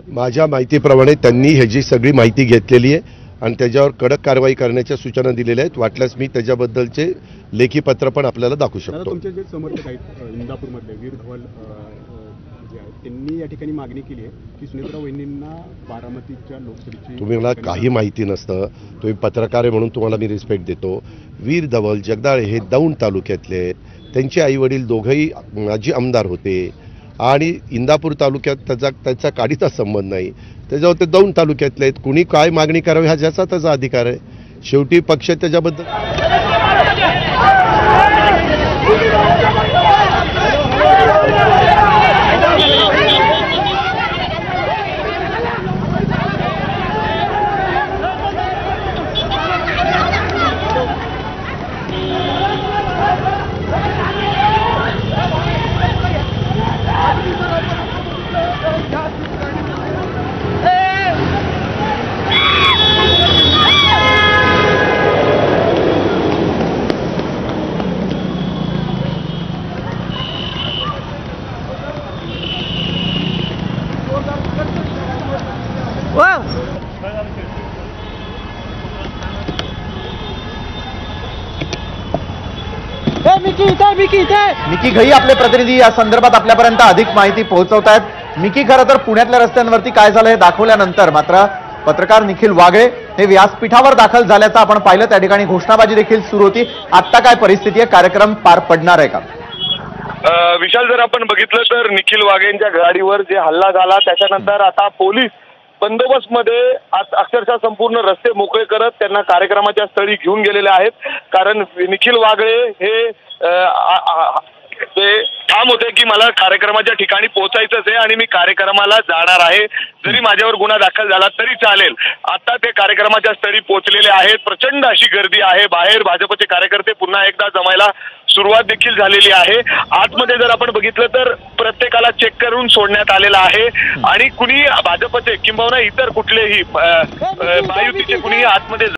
माझ्या माहितीप्रमाणे त्यांनी ह्याची सगळी माहिती घेतलेली आहे आणि त्याच्यावर कडक कारवाई करण्याच्या सूचना दिलेल्या आहेत। वाटल्यास मी त्याच्याबद्दलचे लेखी पत्र पण आपल्याला दाखवू शकतो। तुमचे जे समर्थक आहेत इंदापूरमधले वीर धवल जे आहेत त्यांनी या ठिकाणी मागणी केली आहे की सुनेत्रा वहिनींना बारामतीच्या लोकसभेची तुम्हाला काही माहिती नसतं, तुम्ही पत्रकार आहे म्हणून तुम्हाला मी रिस्पेक्ट देतो। वीर धवल जगदाळे हे दौंड तालुक्यातले आहेत, त्यांचे आईवडील दोघंही माजी आमदार होते आणि इंदापूर तालुक्यात त्याचा काडीचा संबंध नाही, त्याच्यावर ते दौंड तालुक्यातले आहेत। कुणी काय मागणी करावी हा ज्याचा त्याचा अधिकार आहे, शेवटी पक्ष त्याच्याबद्दल मिकी घई आपले प्रतिनिधी या संदर्भात आपल्यापर्यंत अधिक माहिती पोहोचवतायत। मिकी, खरं तर पुण्यातल्या रस्त्यांवरती काय झालं हे दाखवल्यानंतर मात्र पत्रकार निखिल वागळे हे व्यासपीठावर दाखल झाल्याचं आपण पाहिलं। त्या ठिकाणी घोषणाबाजी देखील सुरू होती। आता काय परिस्थिती आहे, कार्यक्रम पार पडणार आहे का? विशाल, जर आपण बघितलं तर निखिल वाघेंच्या गाडीवर जे हल्ला झाला त्याच्यानंतर आता पोलीस बंदोबस्तमध्ये अक्षरशः संपूर्ण रस्ते मोकळे करत त्यांना कार्यक्रमाच्या स्थळी घेऊन गेलेले आहेत। कारण निखिल वागळे हे ठाम होते की मला कार्यक्रमाच्या ठिकाणी पोहोचायचंच आहे आणि मी कार्यक्रमाला जाणार आहे, जरी माझ्यावर गुन्हा दाखल झाला तरी चालेल। आता ते कार्यक्रमाच्या स्थळी पोहोचलेले आहेत। प्रचंड अशी गर्दी आहे, बाहेर भाजपचे कार्यकर्ते पुन्हा एकदा जमायला सुरुवात देखील झालेली आहे। आतमध्ये जर आपण बघितलं तर प्रत्येकाला चेक करून सोडण्यात आलेलं आहे आणि कुणी भाजपचे किंबहुना इतर कुठलेही महायुतीचे कुणीही आतमध्ये